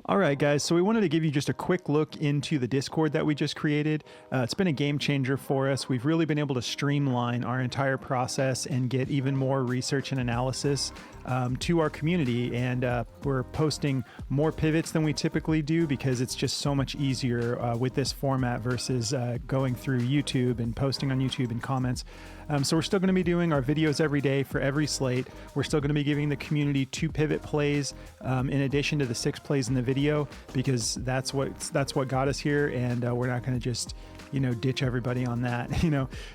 All right, guys. So we wanted to give you just a quick look into the Discord that we just created. It's been a game changer for us. We've really been able to streamline our entire process and get even more research and analysis to our community. And we're posting more pivots than we typically do because it's just so much easier with this format versus going through YouTube and posting on YouTube and comments. So we're still going to be doing our videos every day for every slate. We're still going to be giving the community 2 pivot plays in addition to the 6 plays in the video, because that's what got us here, and we're not going to just ditch everybody on that.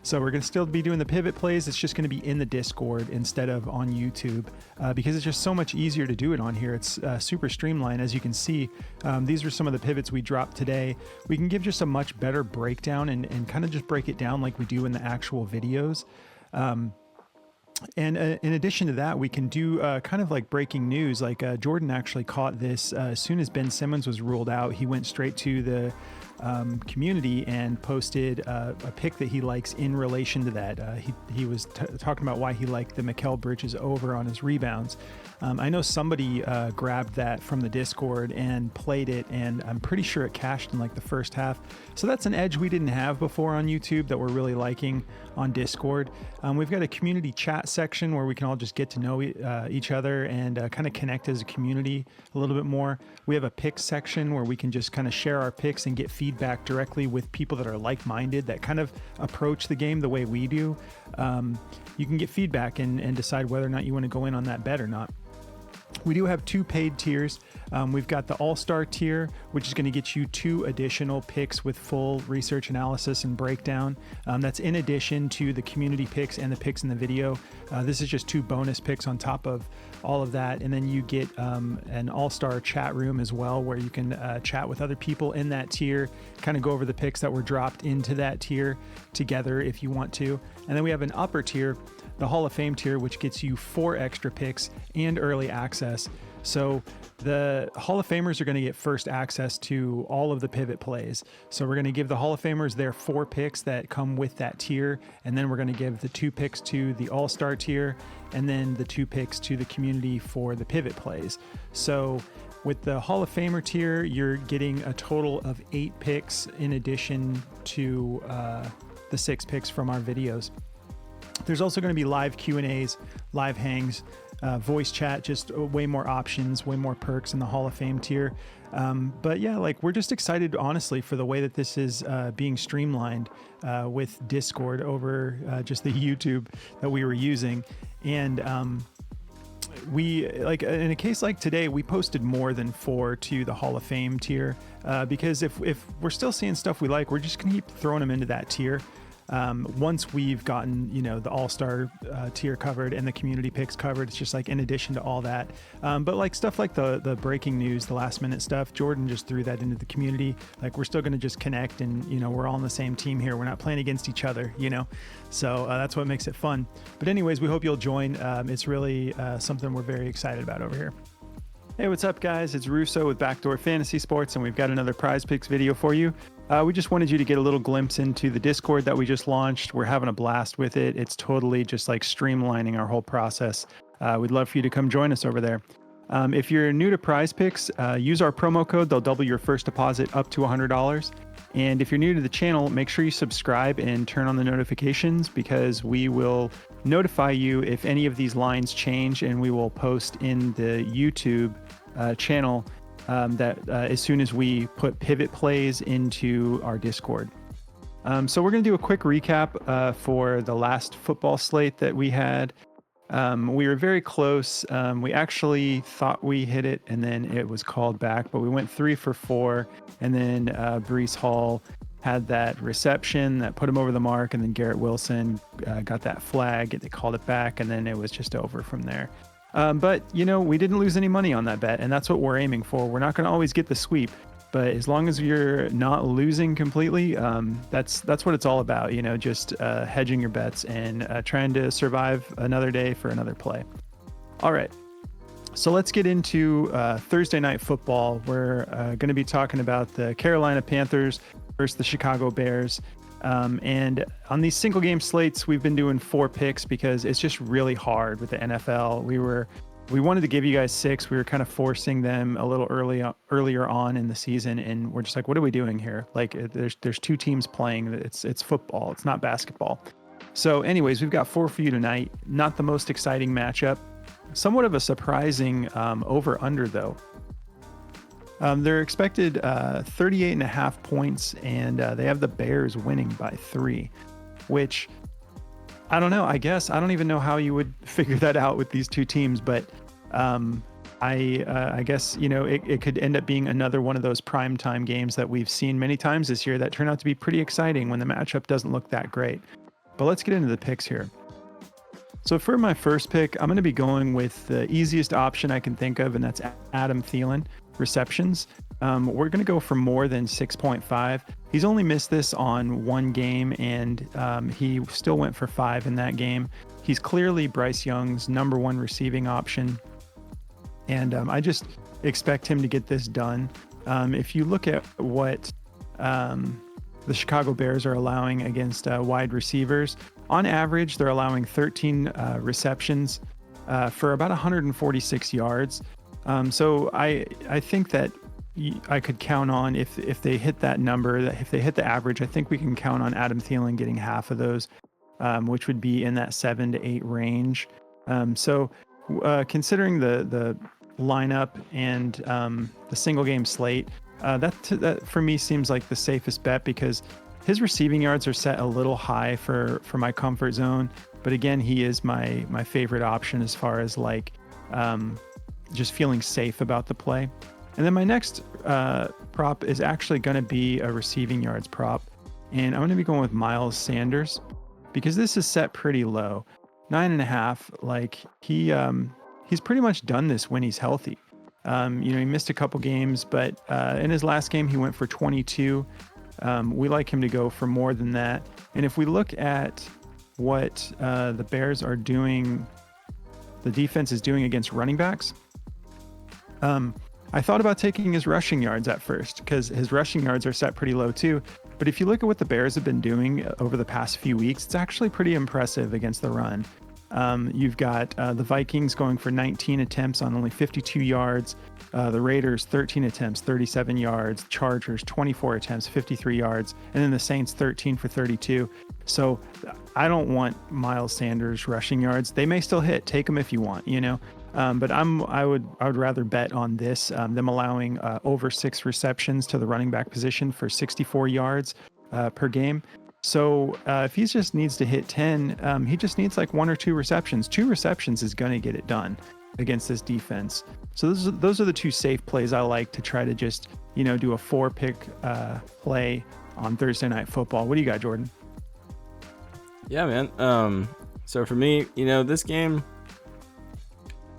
So we're going to still be doing the pivot plays. It's just going to be in the Discord instead of on YouTube because it's just so much easier to do it on here. It's super streamlined. As you can see, these are some of the pivots we dropped today. We can give just a much better breakdown and kind of just break it down like we do in the actual videos. And in addition to that, we can do kind of like breaking news. Like Jordan actually caught this as soon as Ben Simmons was ruled out. He went straight to the community and posted a pick that he likes in relation to that. He was talking about why he liked the Mikal Bridges over on his rebounds. I know somebody grabbed that from the Discord and played it, and I'm pretty sure it cashed in like the first half. So that's an edge we didn't have before on YouTube that we're really liking on Discord. We've got a community chat section where we can all just get to know each other and kind of connect as a community a little bit more. We have a picks section where we can just kind of share our picks and get feedback directly with people that are like-minded, that kind of approach the game the way we do. You can get feedback and decide whether or not you want to go in on that bet or not. We do have 2 paid tiers. We've got the All-Star tier, which is going to get you 2 additional picks with full research analysis and breakdown. That's in addition to the community picks and the picks in the video. This is just 2 bonus picks on top of all of that. And then you get an All-Star chat room as well, where you can chat with other people in that tier, kind of go over the picks that were dropped into that tier together if you want to. And then we have an upper tier, the Hall of Fame tier, which gets you 4 extra picks and early access. So the Hall of Famers are going to get first access to all of the pivot plays. So we're going to give the Hall of Famers their 4 picks that come with that tier. And then we're going to give the 2 picks to the All-Star tier, and then the 2 picks to the community for the pivot plays. So with the Hall of Famer tier, you're getting a total of 8 picks in addition to the 6 picks from our videos. There's also going to be live Q&As, live hangs, voice chat, just way more options, way more perks in the Hall of Fame tier. But yeah, like we're just excited, honestly, for the way that this is being streamlined with Discord over just the YouTube that we were using. And we, like in a case like today, we posted more than 4 to the Hall of Fame tier because if we're still seeing stuff we like, we're just going to keep throwing them into that tier. Once we've gotten, the All-Star tier covered and the community picks covered, it's just like in addition to all that. But like stuff like the breaking news, the last minute stuff, Jordan just threw that into the community. Like we're still going to just connect and, we're all on the same team here. We're not playing against each other, So that's what makes it fun. But anyways, we hope you'll join. It's really something we're very excited about over here. Hey, what's up, guys? It's Russo with Backdoor Fantasy Sports, and we've got another Prize Picks video for you. We just wanted you to get a little glimpse into the Discord that we just launched. We're having a blast with it. It's totally just like streamlining our whole process. We'd love for you to come join us over there. If you're new to Prize Picks, use our promo code. They'll double your first deposit up to $100. And if you're new to the channel, make sure you subscribe and turn on the notifications, because we will notify you if any of these lines change, and we will post in the YouTube channel that as soon as we put pivot plays into our Discord. So we're going to do a quick recap for the last football slate that we had. We were very close. We actually thought we hit it, and then it was called back, but we went 3 for 4, and then Breece Hall had that reception that put him over the mark, and then Garrett Wilson got that flag, they called it back, and then it was just over from there. But we didn't lose any money on that bet, and that's what we're aiming for. We're not going to always get the sweep, but as long as you're not losing completely, that's what it's all about. Just hedging your bets and trying to survive another day for another play. All right, so let's get into Thursday Night Football. We're going to be talking about the Carolina Panthers versus the Chicago Bears. And on these single game slates, we've been doing 4 picks because it's just really hard with the NFL. We were we wanted to give you guys 6. We were kind of forcing them a little earlier on in the season, and we're just like, what are we doing here? Like, there's 2 teams playing. It's football. It's not basketball. So, anyways, we've got 4 for you tonight. Not the most exciting matchup. Somewhat of a surprising over/under though. They're expected 38.5 points, and they have the Bears winning by 3, which I don't know. I guess I don't even know how you would figure that out with these 2 teams, but I guess, you know, it could end up being another one of those primetime games that we've seen many times this year that turn out to be pretty exciting when the matchup doesn't look that great. But let's get into the picks here. So for my first pick, I'm going to be going with the easiest option I can think of, and that's Adam Thielen receptions. We're going to go for more than 6.5. He's only missed this on 1 game, and he still went for 5 in that game. He's clearly Bryce Young's number 1 receiving option, and I just expect him to get this done. If you look at what the Chicago Bears are allowing against wide receivers, on average, they're allowing 13 receptions for about 146 yards. So I think that I could count on, if they hit that number, if they hit the average, I think we can count on Adam Thielen getting half of those, which would be in that 7 to 8 range. So considering the lineup and the single game slate, that for me seems like the safest bet, because his receiving yards are set a little high for my comfort zone. But again, he is my favorite option as far as like just feeling safe about the play. And then my next prop is actually going to be a receiving yards prop. And I'm going to be going with Miles Sanders, because this is set pretty low. 9.5. Like he's pretty much done this when he's healthy. He missed a couple games, but in his last game, he went for 22. We like him to go for more than that. And if we look at what the Bears are doing, the defense is doing against running backs, I thought about taking his rushing yards at first, because his rushing yards are set pretty low too. But if you look at what the Bears have been doing over the past few weeks, it's actually pretty impressive against the run. You've got the Vikings going for 19 attempts on only 52 yards. The Raiders, 13 attempts, 37 yards. Chargers, 24 attempts, 53 yards. And then the Saints, 13 for 32. So I don't want Miles Sanders rushing yards. They may still hit. Take them if you want, but I would rather bet on this, them allowing over 6 receptions to the running back position for 64 yards per game. So if he just needs to hit 10, he just needs like 1 or 2 receptions. 2 receptions is going to get it done against this defense. So those are the 2 safe plays I like to try to just, do a 4-pick play on Thursday Night Football. What do you got, Jordan? Yeah, man. So for me, this game,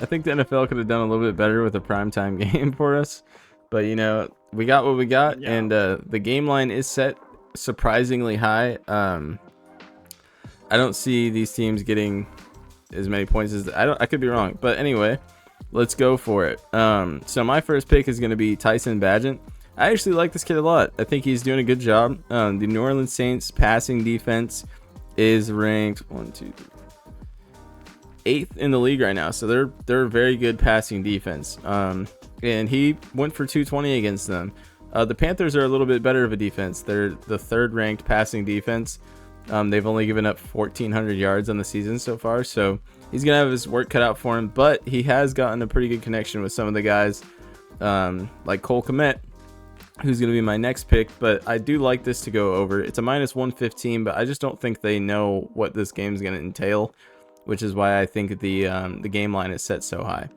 I think the NFL could have done a little bit better with a primetime game for us. But, we got what we got, yeah. And the game line is set surprisingly high. I don't see these teams getting as many points as I could be wrong, but anyway, let's go for it. So my first pick is going to be Tyson Bagent. I actually like this kid a lot. I think he's doing a good job. The New Orleans Saints passing defense is ranked 8th in the league right now, so they're a very good passing defense. And he went for 220 against them. The Panthers are a little bit better of a defense. They're the 3rd ranked passing defense. They've only given up 1,400 yards on the season so far, so he's going to have his work cut out for him, but he has gotten a pretty good connection with some of the guys, like Cole Kmet, who's going to be my next pick, but I do like this to go over. It's a minus 115, but I just don't think they know what this game is going to entail, which is why I think the game line is set so high.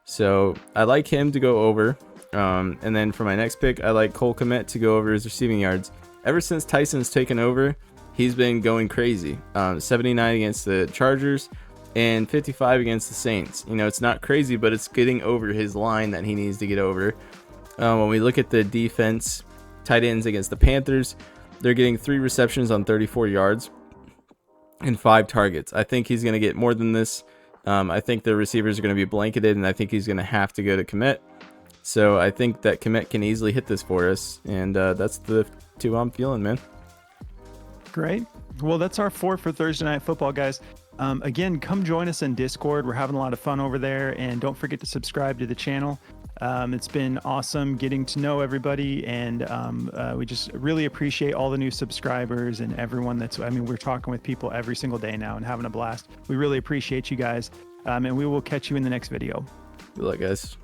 So I like him to go over. And then for my next pick, I like Cole Kmet to go over his receiving yards. Ever since Tyson's taken over, he's been going crazy. 79 against the Chargers and 55 against the Saints. It's not crazy, but it's getting over his line that he needs to get over. When we look at the defense, tight ends against the Panthers, they're getting 3 receptions on 34 yards and 5 targets. I think he's going to get more than this. I think the receivers are going to be blanketed, and I think he's going to have to go to Kmet. So I think that Kmet can easily hit this for us, and that's the 2 I'm feeling, man. Great. Well, that's our 4 for Thursday Night Football, guys. Again, come join us in Discord. We're having a lot of fun over there, and don't forget to subscribe to the channel. It's been awesome getting to know everybody, and we just really appreciate all the new subscribers and everyone we're talking with people every single day now and having a blast. We really appreciate you guys, and we will catch you in the next video. Good luck, guys.